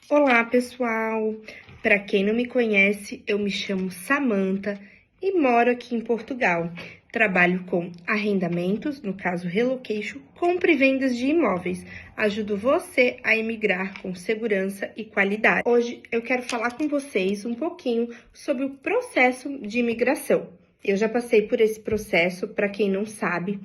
Olá, pessoal! Para quem não me conhece, eu me chamo Samantha e moro aqui em Portugal. Trabalho com arrendamentos, no caso relocation, compra e vendas de imóveis. Ajudo você a emigrar com segurança e qualidade. Hoje eu quero falar com vocês um pouquinho sobre o processo de imigração. Eu já passei por esse processo, para quem não sabe,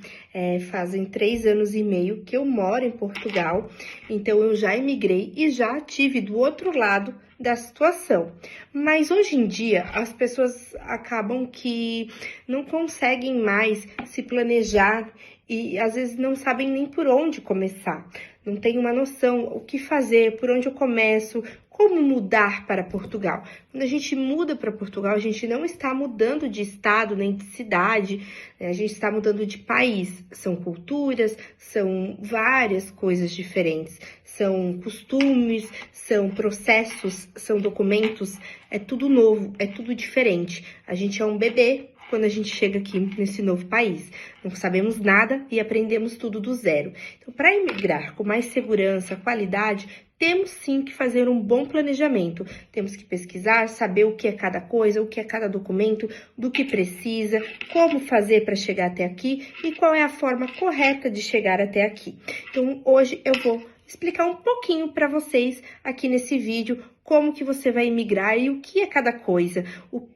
fazem 3 anos e meio que eu moro em Portugal, então eu já emigrei e já tive do outro lado da situação. Mas hoje em dia as pessoas acabam que não conseguem mais se planejar e às vezes não sabem nem por onde começar. Não tem uma noção o que fazer, por onde eu começo, como mudar para Portugal. Quando a gente muda para Portugal, a gente não está mudando de estado nem de cidade, né? A gente está mudando de país. São culturas, são várias coisas diferentes, são costumes, são processos, são documentos, é tudo novo, é tudo diferente. A gente é um bebê quando a gente chega aqui nesse novo país. Não sabemos nada e aprendemos tudo do zero. Então, para emigrar com mais segurança, qualidade, temos sim que fazer um bom planejamento. Temos que pesquisar, saber o que é cada coisa, o que é cada documento, do que precisa, como fazer para chegar até aqui e qual é a forma correta de chegar até aqui. Então, hoje eu vou explicar um pouquinho para vocês aqui nesse vídeo como que você vai emigrar e o que é cada coisa,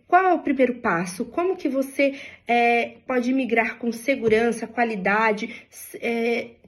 qual é o primeiro passo, como que você pode emigrar com segurança, qualidade,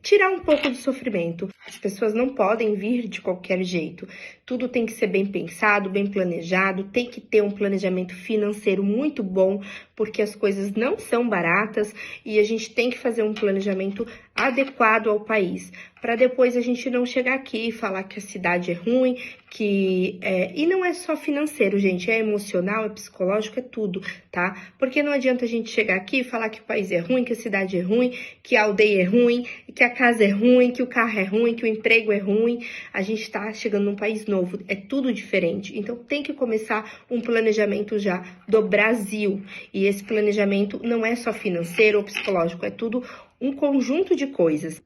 tirar um pouco do sofrimento. As pessoas não podem vir de qualquer jeito, tudo tem que ser bem pensado, bem planejado, tem que ter um planejamento financeiro muito bom, porque as coisas não são baratas e a gente tem que fazer um planejamento adequado ao país, para depois a gente não chegar aqui e falar que a cidade é ruim, e não é só financeiro, gente, é emocional, é psicológico, é tudo, tá? Porque não adianta a gente chegar aqui e falar que o país é ruim, que a cidade é ruim, que a aldeia é ruim, que a casa é ruim, que o carro é ruim, que o emprego é ruim. A gente tá chegando num país novo, é tudo diferente. Então tem que começar um planejamento já do Brasil. E esse planejamento não é só financeiro ou psicológico, é tudo um conjunto de coisas.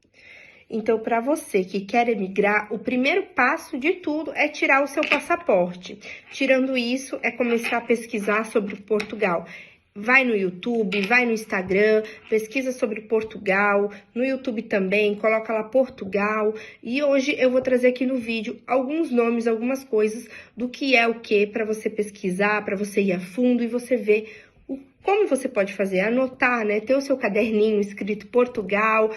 Então, para você que quer emigrar, o primeiro passo de tudo é tirar o seu passaporte. Tirando isso, é começar a pesquisar sobre Portugal. Vai no YouTube, vai no Instagram, pesquisa sobre Portugal, no YouTube também, coloca lá Portugal. E hoje eu vou trazer aqui no vídeo alguns nomes, algumas coisas do que é o que para você pesquisar, para você ir a fundo e você ver como você pode fazer? Anotar, né? Ter o seu caderninho escrito Portugal,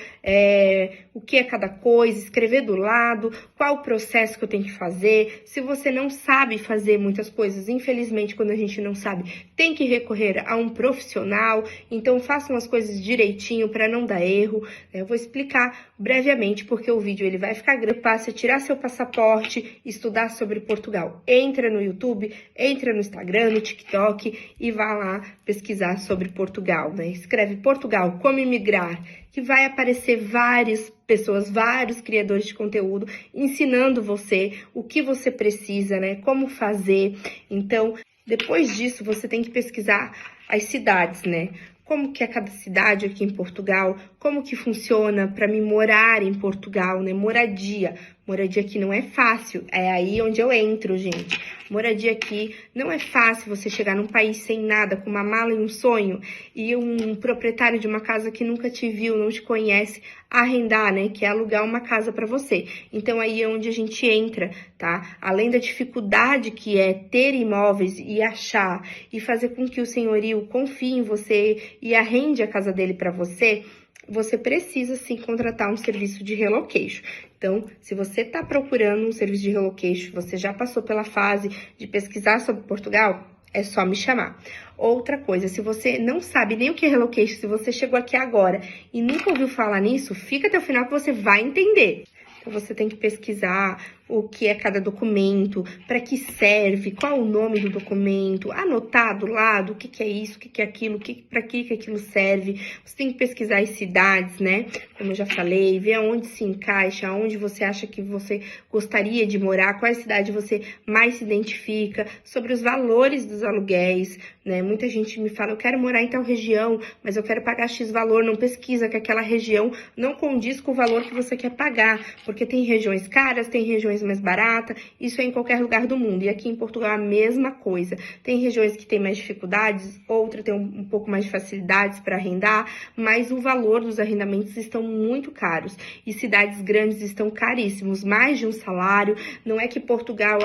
o que é cada coisa, escrever do lado, qual o processo que eu tenho que fazer. Se você não sabe fazer muitas coisas, infelizmente, quando a gente não sabe, tem que recorrer a um profissional. Então, façam as coisas direitinho para não dar erro. Eu vou explicar brevemente, porque o vídeo ele vai ficar grande. Passe a tirar seu passaporte, estudar sobre Portugal. Entra no YouTube, entra no Instagram, no TikTok e vá lá pesquisar sobre Portugal, né? Escreve Portugal, como emigrar, que vai aparecer várias pessoas, vários criadores de conteúdo ensinando você o que você precisa, né? Como fazer. Então, depois disso, você tem que pesquisar as cidades, né? Como que é cada cidade aqui em Portugal, como que funciona para mim morar em Portugal, né? Moradia. Moradia aqui não é fácil, é aí onde eu entro, gente. Moradia aqui não é fácil você chegar num país sem nada, com uma mala e um sonho, e um proprietário de uma casa que nunca te viu, não te conhece, arrendar, né? Que é alugar uma casa para você. Então aí é onde a gente entra, tá? Além da dificuldade que é ter imóveis e achar, e fazer com que o senhorio confie em você e arrende a casa dele para você, você precisa sim contratar um serviço de relocation. Então, se você está procurando um serviço de relocation, você já passou pela fase de pesquisar sobre Portugal, é só me chamar. Outra coisa, se você não sabe nem o que é relocation, se você chegou aqui agora e nunca ouviu falar nisso, fica até o final que você vai entender. Então, você tem que pesquisar o que é cada documento, para que serve, qual o nome do documento, anotar do lado o que é isso, o que é aquilo, para que aquilo serve. Você tem que pesquisar as cidades, né? Como eu já falei, ver aonde se encaixa, aonde você acha que você gostaria de morar, qual cidade você mais se identifica, sobre os valores dos aluguéis, né? Muita gente me fala, eu quero morar em tal região, mas eu quero pagar X valor, não pesquisa que aquela região não condiz com o valor que você quer pagar, porque tem regiões caras, tem regiões regiões mais baratas, isso é em qualquer lugar do mundo. E aqui em Portugal é a mesma coisa. Tem regiões que têm mais dificuldades, outras têm um pouco mais de facilidades para arrendar, mas o valor dos arrendamentos estão muito caros. E cidades grandes estão caríssimos, mais de um salário. Não é que Portugal,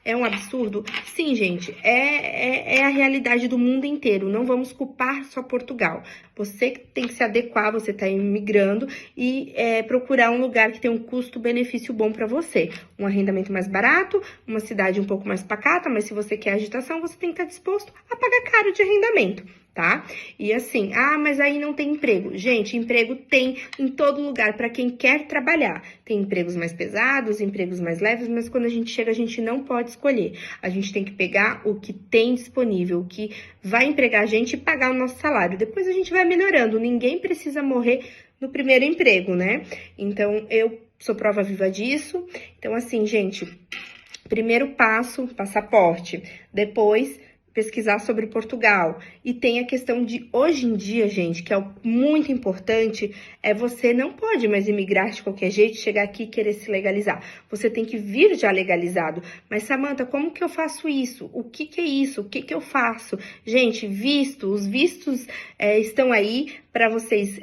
é um absurdo. Sim, gente, é a realidade do mundo inteiro. Não vamos culpar só Portugal. Você tem que se adequar, você está imigrando e procurar um lugar que tem um custo-benefício bom para você. Um arrendamento mais barato, uma cidade um pouco mais pacata, mas se você quer agitação, você tem que estar disposto a pagar caro de arrendamento, tá? E assim, mas aí não tem emprego. Gente, emprego tem em todo lugar para quem quer trabalhar. Tem empregos mais pesados, empregos mais leves, mas quando a gente chega, a gente não pode escolher. A gente tem que pegar o que tem disponível, o que vai empregar a gente e pagar o nosso salário. Depois a gente vai melhorando. Ninguém precisa morrer no primeiro emprego, né? Então, eu sou prova viva disso. Então, assim, gente, primeiro passo, passaporte. Depois, pesquisar sobre Portugal. E tem a questão de, hoje em dia, gente, que é muito importante, você não pode mais imigrar de qualquer jeito, chegar aqui e querer se legalizar. Você tem que vir já legalizado. Mas, Samantha, como que eu faço isso? O que que é isso? O que que eu faço? Gente, os vistos estão aí para vocês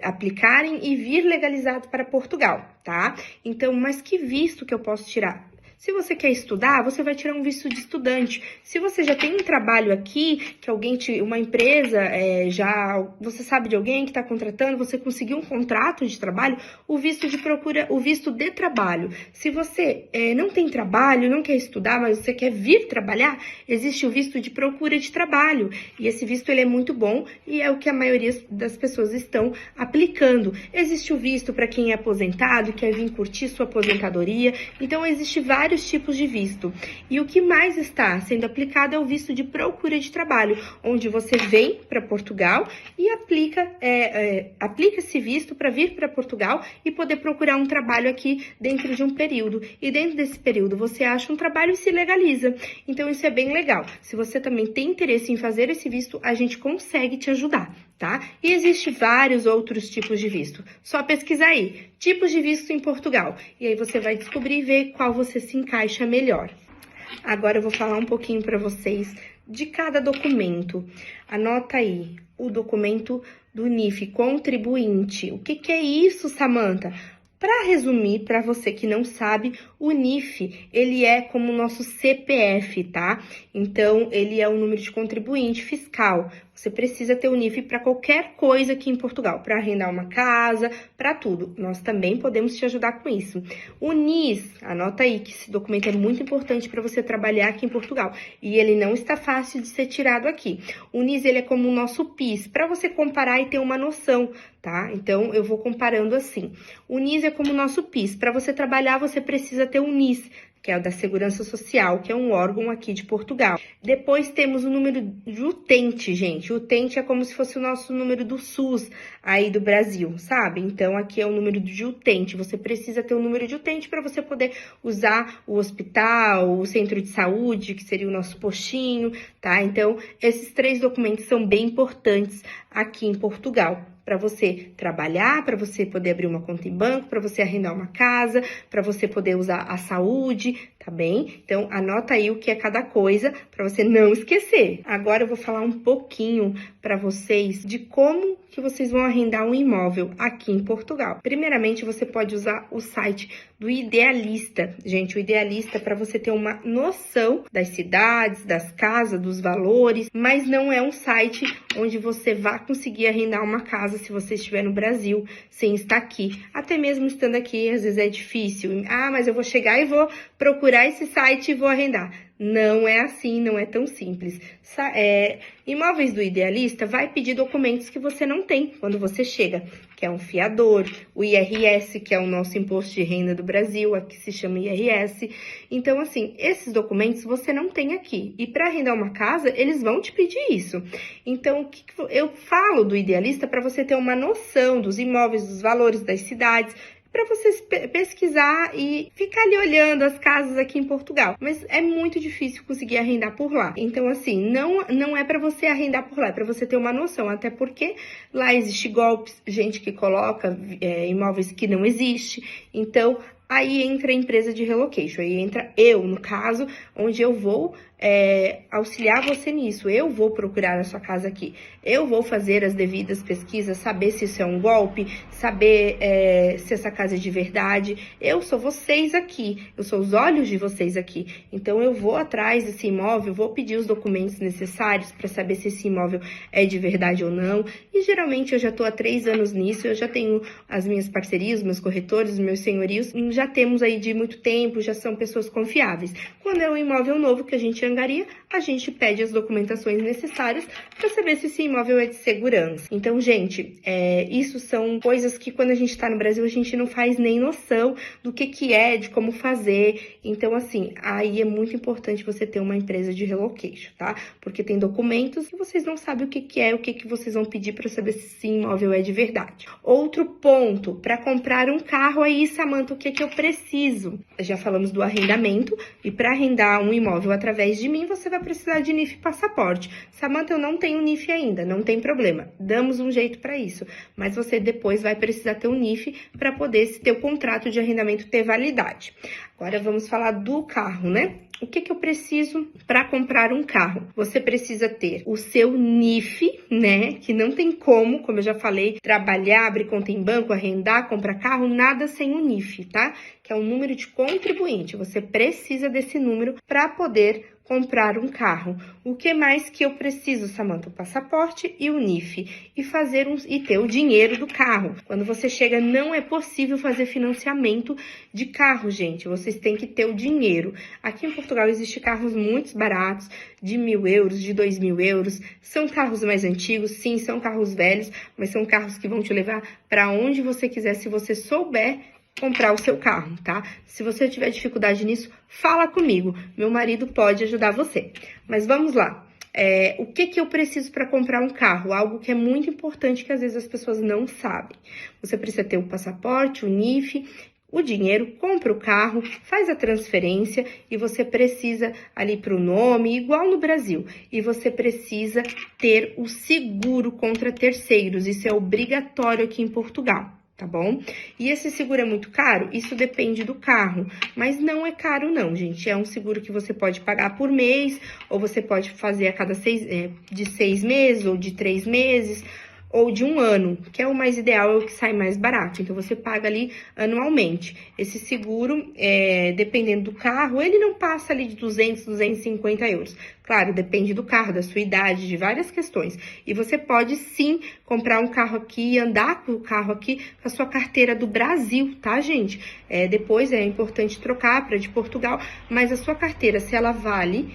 aplicarem e vir legalizado para Portugal, tá? Então, mas que visto que eu posso tirar? Se você quer estudar, você vai tirar um visto de estudante. Se você já tem um trabalho aqui, que uma empresa, você sabe de alguém que está contratando, você conseguiu um contrato de trabalho, o visto de trabalho. Se você não tem trabalho, não quer estudar, mas você quer vir trabalhar, existe o visto de procura de trabalho. E esse visto ele é muito bom e é o que a maioria das pessoas estão aplicando. Existe o visto para quem é aposentado, quer vir curtir sua aposentadoria. Então, existe vários tipos de visto. E o que mais está sendo aplicado é o visto de procura de trabalho, onde você vem para Portugal e aplica esse visto para vir para Portugal e poder procurar um trabalho aqui dentro de um período. E dentro desse período você acha um trabalho e se legaliza. Então isso é bem legal. Se você também tem interesse em fazer esse visto, a gente consegue te ajudar, tá? E existe vários outros tipos de visto. Só pesquisar aí, tipos de visto em Portugal. E aí você vai descobrir e ver qual você se encaixa melhor. Agora eu vou falar um pouquinho para vocês de cada documento. Anota aí, o documento do NIF, contribuinte. O que é isso, Samantha? Para resumir, para você que não sabe, o NIF, ele é como o nosso CPF, tá? Então, ele é o número de contribuinte fiscal. Você precisa ter o NIF para qualquer coisa aqui em Portugal, para arrendar uma casa, para tudo. Nós também podemos te ajudar com isso. O NIS, anota aí que esse documento é muito importante para você trabalhar aqui em Portugal. E ele não está fácil de ser tirado aqui. O NIS, ele é como o nosso PIS, para você comparar e ter uma noção, tá? Então, eu vou comparando assim. O NIS é como o nosso PIS. Para você trabalhar, você precisa ter o NIS, que é o da Segurança Social, que é um órgão aqui de Portugal. Depois temos o número de utente, gente. O utente é como se fosse o nosso número do SUS aí do Brasil, sabe? Então, aqui é o número de utente. Você precisa ter o número de utente para você poder usar o hospital, o centro de saúde, que seria o nosso postinho, tá? Então, esses 3 documentos são bem importantes aqui em Portugal, para você trabalhar, para você poder abrir uma conta em banco, para você arrendar uma casa, para você poder usar a saúde, tá bem? Então, anota aí o que é cada coisa, para você não esquecer. Agora eu vou falar um pouquinho para vocês de como que vocês vão arrendar um imóvel aqui em Portugal. Primeiramente, você pode usar o site do Idealista. Gente, o Idealista é para você ter uma noção das cidades, das casas, dos valores, mas não é um site onde você vai conseguir arrendar uma casa se você estiver no Brasil, sem estar aqui. Até mesmo estando aqui, às vezes é difícil. Mas eu vou chegar e vou procurar esse site e vou arrendar. Não é assim, não é tão simples. Imóveis do Idealista vai pedir documentos que você não tem quando você chega, que é um fiador, o IRS, que é o nosso imposto de renda do Brasil, aqui se chama IRS. Então, assim, esses documentos você não tem aqui. E para arrendar uma casa, eles vão te pedir isso. Então, eu falo do Idealista para você ter uma noção dos imóveis, dos valores das cidades, para vocês pesquisar e ficar ali olhando as casas aqui em Portugal. Mas é muito difícil conseguir arrendar por lá. Então, assim, não é para você arrendar por lá, é para você ter uma noção. Até porque lá existe golpes, gente que coloca imóveis que não existe. Então, aí entra a empresa de relocation, aí entra eu, no caso, onde eu vou auxiliar você nisso. Eu vou procurar a sua casa aqui, eu vou fazer as devidas pesquisas, saber se isso é um golpe, saber se essa casa é de verdade. Eu sou vocês aqui, eu sou os olhos de vocês aqui. Então eu vou atrás desse imóvel, vou pedir os documentos necessários para saber se esse imóvel é de verdade ou não. E geralmente eu já estou há 3 anos nisso, eu já tenho as minhas parcerias, meus corretores, os meus senhorios, já temos aí de muito tempo, já são pessoas confiáveis. Quando é um imóvel novo que a gente angaria, a gente pede as documentações necessárias para saber se esse imóvel é de segurança. Então, gente, isso são coisas que quando a gente está no Brasil, a gente não faz nem noção do que é, de como fazer. Então, assim, aí é muito importante você ter uma empresa de relocation, tá? Porque tem documentos que vocês não sabem o que é, o que vocês vão pedir para saber se esse imóvel é de verdade. Outro ponto, para comprar um carro aí, Samantha, o que eu preciso? Já falamos do arrendamento, e para arrendar um imóvel através de mim, você vai precisar de NIF e passaporte. Samantha, eu não tenho NIF ainda, não tem problema, damos um jeito para isso, mas você depois vai precisar ter um NIF para poder ter o contrato de arrendamento ter validade. Agora vamos falar do carro, né? O que eu preciso para comprar um carro? Você precisa ter o seu NIF, né? Que não tem como eu já falei, trabalhar, abrir conta em banco, arrendar, comprar carro, nada sem o NIF, tá? Que é o número de contribuinte. Você precisa desse número para poder comprar um carro. O que mais que eu preciso, Samantha? O passaporte e o NIF. E ter o dinheiro do carro. Quando você chega, não é possível fazer financiamento de carro, gente. Vocês têm que ter o dinheiro. Aqui em Portugal existem carros muito baratos, de 1.000 euros, de 2.000 euros. São carros mais antigos, sim, são carros velhos, mas são carros que vão te levar para onde você quiser, se você souber comprar o seu carro, tá? Se você tiver dificuldade nisso, fala comigo. Meu marido pode ajudar você. Mas vamos lá. O que eu preciso para comprar um carro? Algo que é muito importante que às vezes as pessoas não sabem. Você precisa ter o passaporte, o NIF, o dinheiro, compra o carro, faz a transferência e você precisa ali para o nome, igual no Brasil. E você precisa ter o seguro contra terceiros. Isso é obrigatório aqui em Portugal. Tá bom? E esse seguro é muito caro? Isso depende do carro, mas não é caro não, gente. É um seguro que você pode pagar por mês, ou você pode fazer a cada de 6 meses, ou de 3 meses, ou de 1 ano, que é o mais ideal, é o que sai mais barato. Então, você paga ali anualmente. Esse seguro, dependendo do carro, ele não passa ali de 200, 250 euros. Claro, depende do carro, da sua idade, de várias questões. E você pode, sim, comprar um carro aqui e andar com o carro aqui com a sua carteira do Brasil, tá, gente? Depois é importante trocar para de Portugal, mas a sua carteira, se ela vale...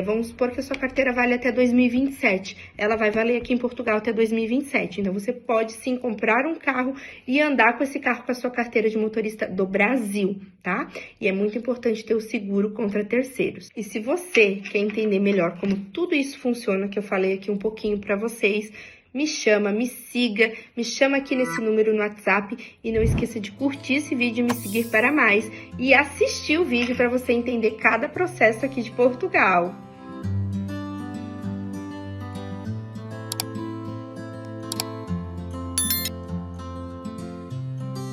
vamos supor que a sua carteira vale até 2027. Ela vai valer aqui em Portugal até 2027. Então, você pode sim comprar um carro e andar com esse carro com a sua carteira de motorista do Brasil, tá? E é muito importante ter o seguro contra terceiros. E se você quer entender melhor como tudo isso funciona, que eu falei aqui um pouquinho para vocês, me chama, me siga, me chama aqui nesse número no WhatsApp e não esqueça de curtir esse vídeo e me seguir para mais e assistir o vídeo para você entender cada processo aqui de Portugal.